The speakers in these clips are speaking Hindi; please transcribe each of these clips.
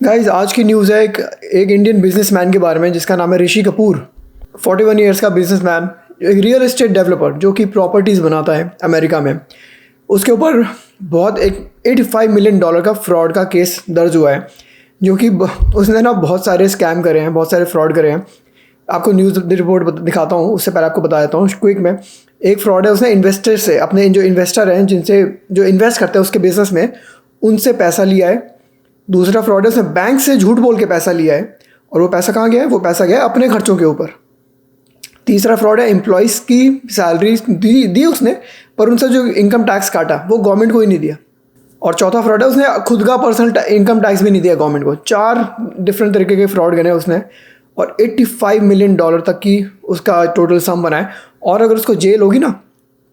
गाइस आज की न्यूज़ है एक इंडियन बिजनेसमैन के बारे में जिसका नाम है ऋषि कपूर। 41 ईयर्स का बिजनेसमैन, एक रियल एस्टेट डेवलपर जो कि प्रॉपर्टीज़ बनाता है अमेरिका में। उसके ऊपर बहुत एक $85 मिलियन का फ्रॉड का केस दर्ज हुआ है, जो कि उसने ना बहुत सारे स्कैम करे हैं, बहुत सारे फ्रॉड करे हैं। आपको न्यूज़ रिपोर्ट दिखाता हूँ, उससे पहले आपको बता देता हूँ क्विक में। एक फ्रॉड है, उसने इन्वेस्टर से, अपने जो इन्वेस्टर हैं जिनसे जो इन्वेस्ट करते हैं उसके बिजनेस में, उनसे पैसा लिया है। दूसरा फ्रॉड है, उसने बैंक से झूठ बोल के पैसा लिया है और वो पैसा कहाँ गया है? वो पैसा गया है अपने खर्चों के ऊपर। तीसरा फ्रॉड है, एम्प्लॉयज़ की सैलरी दी उसने, पर उनसे जो इनकम टैक्स काटा वो गवर्नमेंट को ही नहीं दिया। और चौथा फ्रॉड है, उसने खुद का पर्सनल इनकम टैक्स भी नहीं दिया गवर्नमेंट को। 4 डिफरेंट तरीके के फ्रॉड गए उसने और $85 मिलियन तक की उसका टोटल सम बना है। और अगर उसको जेल होगी ना,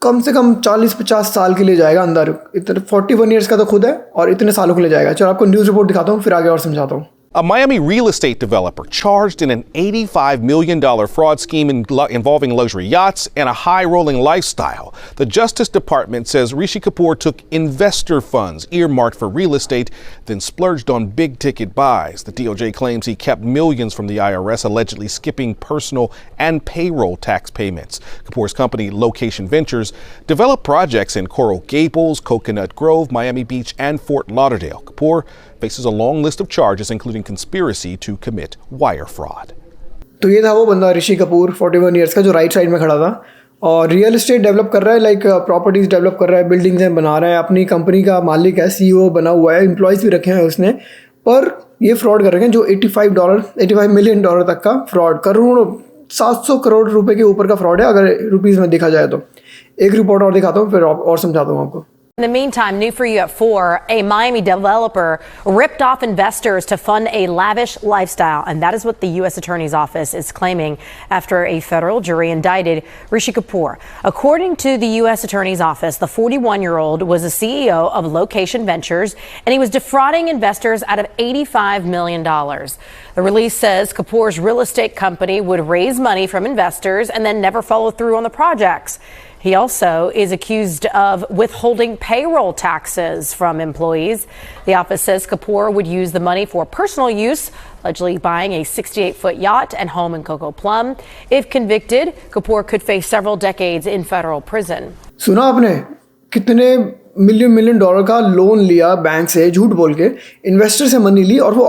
कम से कम 40-50 साल के लिए जाएगा अंदर। इतने 41 ईयर्स का तो खुद है और इतने सालों के लिए जाएगा। चलो आपको न्यूज़ रिपोर्ट दिखाता हूँ, फिर आगे और समझाता हूँ। A Miami real estate developer charged in an $85 million fraud scheme involving luxury yachts and a high-rolling lifestyle. The Justice Department says Rishi Kapoor took investor funds earmarked for real estate, then splurged on big-ticket buys. The DOJ claims he kept millions from the IRS, allegedly skipping personal and payroll tax payments. Kapoor's company, Location Ventures, developed projects in Coral Gables, Coconut Grove, Miami Beach, and Fort Lauderdale. Kapoor faces a long list of charges, including conspiracy to commit wire fraud. तो ये था वो बंदा ऋषि कपूर 41 ईयर्स का, जो राइट साइड में खड़ा था और रियल एस्टेट डेवलप कर रहा है, लाइक प्रॉपर्टीज़ डेवलप कर रहा है, बिल्डिंग्स बना रहा है, अपनी कंपनी का मालिक है, CEO बना हुआ है, एम्प्लॉयज़ भी रखे हैं उसने। पर ये फ्रॉड कर रखे हैं जो $85 मिलियन तक का फ्रॉड, करोड़ों 700 करोड़ रुपए के ऊपर का फ्रॉड है अगर रुपीज़ में देखा जाए तो। एक रिपोर्ट और दिखाता हूँ, फिर और समझाता हूँ आपको। In the meantime, new for you at 4, a Miami developer ripped off investors to fund a lavish lifestyle. And that is what the U.S. Attorney's Office is claiming after a federal jury indicted Rishi Kapoor. According to the U.S. Attorney's Office, the 41-year-old was the CEO of Location Ventures, and he was defrauding investors out of $85 million. The release says Kapoor's real estate company would raise money from investors and then never follow through on the projects. He also is accused of withholding payroll taxes from employees. The office says Kapoor would use the money for personal use, allegedly buying a 68-foot yacht and home in Coco Plum. If convicted, Kapoor could face several decades in federal prison. सुना आपने कितने मिलियन का लोन लिया बैंक से, झूठ बोल के इन्वेस्टर से मनी ली और वो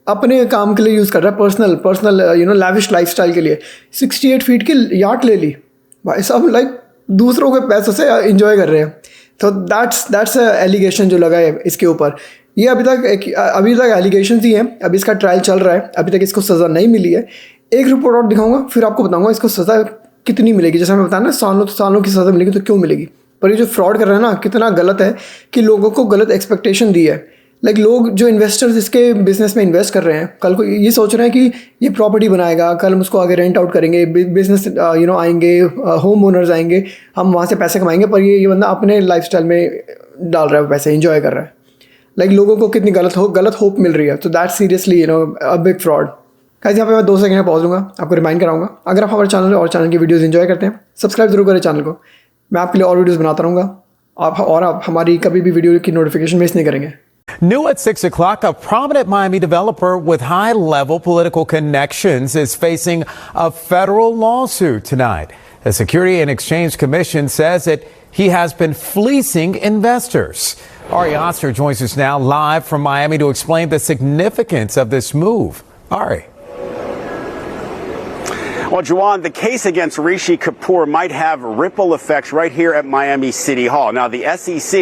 अपने काम के लिए यूज़ कर रहा है, पर्सनल लैविश लाइफस्टाइल के लिए। 68 फीट की याट ले ली भाई साहब, लाइक दूसरों के पैसों से एंजॉय कर रहे हैं। तो दैट्स एलिगेशन जो लगा है इसके ऊपर। ये अभी तक एलिगेशन ही है, अभी इसका ट्रायल चल रहा है, अभी तक इसको सज़ा नहीं मिली है। एक रिपोर्ट और दिखाऊंगा, फिर आपको बताऊंगा इसको सज़ा कितनी मिलेगी। जैसे हमें बताया ना, सालों की सज़ा मिलेगी, तो क्यों मिलेगी। पर ये जो फ्रॉड कर रहे हैं ना, कितना गलत है कि लोगों को गलत एक्सपेक्टेशन दी है। लाइक लोग जो इन्वेस्टर्स इसके बिजनेस में इन्वेस्ट कर रहे हैं, कल को ये सोच रहे हैं कि ये प्रॉपर्टी बनाएगा, कल हम उसको आगे रेंट आउट करेंगे, बिजनेस आएंगे, होम ओनर्स आएंगे, हम वहाँ से पैसे कमाएंगे। पर ये बंदा अपने लाइफस्टाइल में डाल रहा है पैसे, एंजॉय कर रहा है। लाइक लोगों को कितनी गलत होप मिल रही है। तो that seriously a big fraud. Guys यहाँ पे मैं 2 सेकंड पहुँच दूँगा, आपको रिमाइंड कराऊंगा, अगर आप हमारे चैनल की वीडियोज़ एंजॉय करते हैं, सब्सक्राइब जरूर करें चैनल को। मैं आपके लिए और वीडियोज़ बनाता रहूँगा, आप हमारी कभी भी वीडियो की नोटिफिकेशन मिस नहीं करेंगे। New at 6 o'clock, a prominent Miami developer with high-level political connections is facing a federal lawsuit tonight. The Security and Exchange Commission says that he has been fleecing investors. Ari Oster joins us now live from Miami to explain the significance of this move. Ari. Well, Juwan, the case against Rishi Kapoor might have ripple effects right here at Miami City Hall. Now, the SEC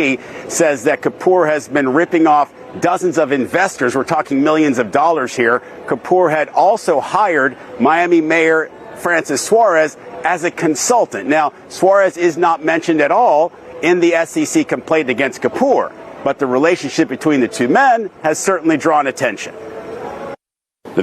says that Kapoor has been ripping off dozens of investors. We're talking millions of dollars here. Kapoor had also hired Miami Mayor Francis Suarez as a consultant. Now, Suarez is not mentioned at all in the SEC complaint against Kapoor, but the relationship between the two men has certainly drawn attention.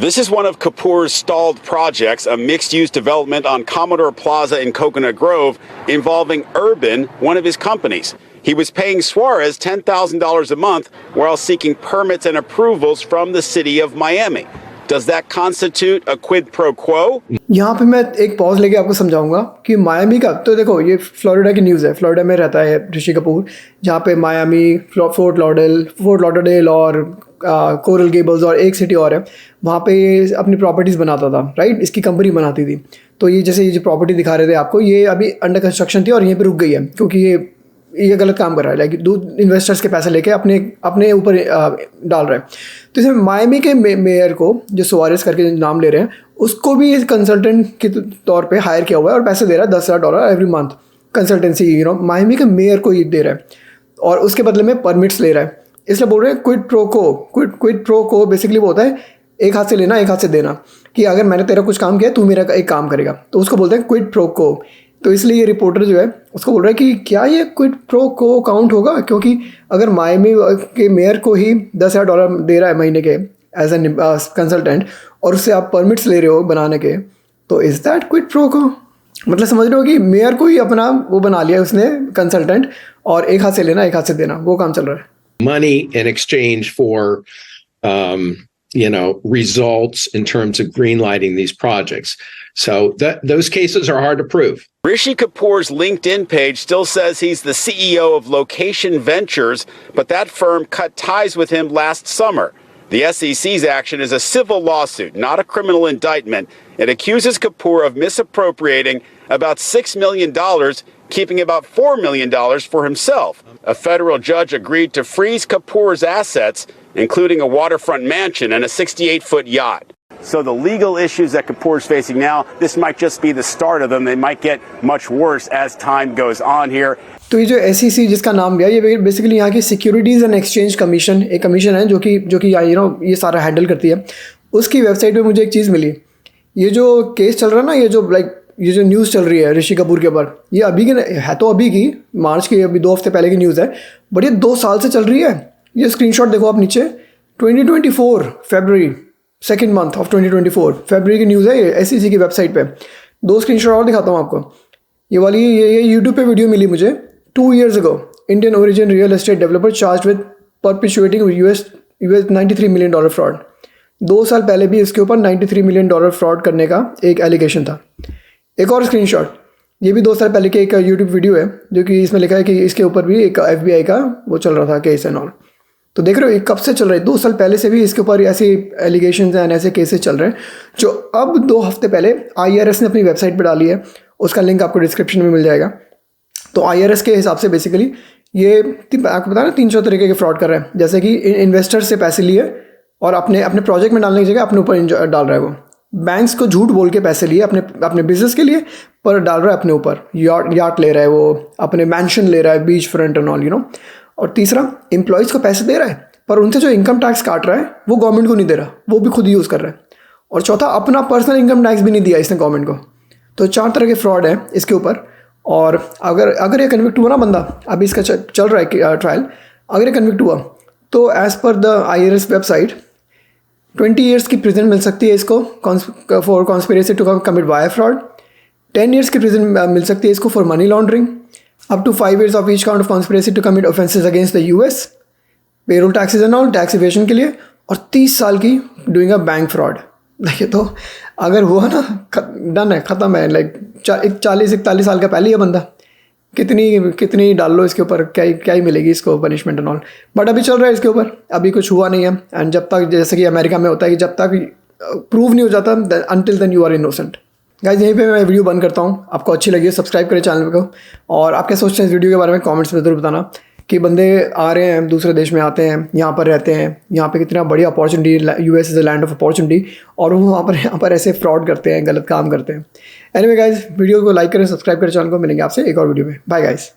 This is one of Kapoor's stalled projects, a mixed-use development on Commodore Plaza in Coconut Grove involving Urban, one of his companies. He was paying Suarez $10,000 a month while seeking permits and approvals from the city of Miami. Does that constitute a quid pro quo? यहाँ पे मैं एक पॉज लेके आपको समझाऊंगा कि मायामी का, तो देखो ये फ्लोरिडा की न्यूज़ है। फ्लोरिडा में रहता है ऋषि कपूर, जहाँ पे मायामी, फोर्ट लॉडरडेल और कोरल गेबल्स और एक सिटी और है, वहाँ पे ये अपनी प्रॉपर्टीज़ बनाता था, राइट। इसकी कंपनी बनाती थी। तो ये जैसे ये जो प्रॉपर्टी दिखा रहे थे आपको, ये अभी अंडर कंस्ट्रक्शन थी और यहीं पे रुक गई है क्योंकि ये गलत काम कर रहा है, लाइक दो इन्वेस्टर्स के पैसे लेके अपने ऊपर डाल रहा है। तो इसमें मायामी के मेयर को, जो सुआरेस करके नाम ले रहे हैं, उसको भी इस कंसल्टेंट के तौर पे हायर किया हुआ है और पैसे दे रहा है $10,000 एवरी मंथ कंसल्टेंसी, मायामी के मेयर को ये दे रहा है और उसके बदले में परमिट्स ले रहा है। इसलिए बोल रहे हैं क्विड प्रो को। क्विड प्रो को बेसिकली वो होता है एक हाथ से लेना एक हाथ से देना, कि अगर मैंने तेरा कुछ काम किया तू मेरा एक काम करेगा, तो उसको बोलते हैं क्विड प्रो को। तो इसलिए ये रिपोर्टर जो है उसको बोल रहा है कि क्या ये क्विड प्रो को काउंट होगा, क्योंकि अगर मायामी के मेयर को ही $10,000 दे रहा है महीने के एज एन कंसल्टेंट और उससे आप परमिट्स ले रहे हो बनाने के, तो इज़ दैट क्विड प्रो को? मतलब समझ रहे हो कि मेयर को ही अपना वो बना लिया उसने कंसल्टेंट, और एक हाथ से लेना एक हाथ से देना, वो काम चल रहा है। Money in exchange for results in terms of greenlighting these projects. So those cases are hard to prove. Rishi Kapoor's LinkedIn page still says he's the CEO of Location Ventures, but that firm cut ties with him last summer. The SEC's action is a civil lawsuit, not a criminal indictment. It accuses Kapoor of misappropriating about $6 million, keeping about $4 million for himself. A federal judge agreed to freeze Kapoor's assets, including a waterfront mansion and a 68-foot yacht. So the legal issues that Kapoor is facing now, this might just be the start of them. They might get much worse as time goes on here. तो ये जो SEC जिसका नाम लिया, ये बेसिकली यहाँ की सिक्योरिटीज़ एंड एक्सचेंज कमीशन, एक कमीशन है जो कि ये सारा हैंडल करती है। उसकी वेबसाइट पे मुझे एक चीज़ मिली, ये जो केस चल रहा है ना, ये जो न्यूज़ चल रही है ऋषि कपूर के ऊपर, ये अभी की है, तो अभी की मार्च की, अभी 2 हफ्ते पहले की न्यूज़ है, बट ये 2 साल से चल रही है। ये स्क्रीनशॉट देखो आप नीचे, 2024 फरवरी, सेकेंड मंथ ऑफ 2024 फरवरी की न्यूज़ है ये SEC की वेबसाइट पे। 2 स्क्रीनशॉट और दिखाता हूँ आपको। ये वाली ये यूट्यूब पे वीडियो मिली मुझे 2 years ago। Indian origin real estate developer charge with perpetuating US $93 million fraud. 2 साल पहले भी इसके ऊपर $93 million फ्रॉड करने का एक एलिगेशन था। एक और स्क्रीनशॉट, ये भी 2 साल पहले की एक यूट्यूब वीडियो है जो कि इसमें लिखा है कि इसके ऊपर भी एक FBI का वो चल रहा था केस एंड ऑल। तो देख रहे हो ये कब से चल रहा है, 2 साल पहले से भी इसके ऊपर ऐसे एलिगेशंस एंड ऐसे केसेस चल रहे हैं, जो अब 2 हफ्ते पहले IRS ने अपनी वेबसाइट पर डाली है। उसका लिंक आपको डिस्क्रिप्शन में मिल जाएगा। तो IRS के हिसाब से बेसिकली ये आपको पता है ना 300 तरीके के फ्रॉड कर रहे हैं, जैसे कि इन्वेस्टर से पैसे लिए और अपने प्रोजेक्ट में डालने की जगह अपने ऊपर डाल रहा है। वो बैंक्स को झूठ बोल के पैसे लिए अपने बिजनेस के लिए, पर डाल रहा है अपने ऊपर, यार्ड ले रहा है, वो अपने मैंशन ले रहा है, बीच फ्रंट एंड ऑल और तीसरा, एम्प्लॉयज़ को पैसे दे रहा है पर उनसे जो इनकम टैक्स काट रहा है वो गवर्नमेंट को नहीं दे रहा, वो भी खुद यूज़ कर रहा है। और चौथा, अपना पर्सनल इनकम टैक्स भी नहीं दिया इसने गवर्नमेंट को। तो 4 तरह के फ्रॉड है इसके ऊपर। और अगर ये कन्विक्ट हुआ ना बंदा, अभी इसका चल रहा है ट्रायल, अगर ये कन्विक्ट हुआ तो as per the IRS website 20 years की प्रिजन मिल सकती है इसको for conspiracy to commit wire fraud. 10 years की प्रिजन मिल सकती है इसको for money laundering, up to 5 years of each count of conspiracy to commit offences against the US, payroll taxes and all, tax evasion के लिए, और 30 साल की डूइंग अ बैंक फ्रॉड। देखिए, तो अगर हुआ ना, डन है, ख़त्म है। लाइक 40-41 साल का पहले ही बंदा, कितनी डाल लो इसके ऊपर, क्या ही मिलेगी इसको पनिशमेंट एंड ऑल। बट अभी चल रहा है इसके ऊपर, अभी कुछ हुआ नहीं है। एंड जब तक, जैसे कि अमेरिका में होता है कि जब तक प्रूव नहीं हो जाता, until then you are innocent. Guys, यहीं पे मैं वीडियो बंद करता हूँ। आपको अच्छी लगी सब्सक्राइब करें चैनल को, और आप क्या सोचते हैं इस वीडियो के बारे में कमेंट्स में ज़रूर बताना, कि बंदे आ रहे हैं दूसरे देश में, आते हैं यहाँ पर रहते हैं, यहाँ पे कितना बढ़िया opportunity, US is a land of opportunity, और वो यहाँ पर ऐसे फ्रॉड करते हैं, गलत काम करते हैं। एनीवे गाइस, वीडियो को लाइक करें, सब्सक्राइब करें चैनल को। मिलेंगे आपसे एक और वीडियो में। Bye guys.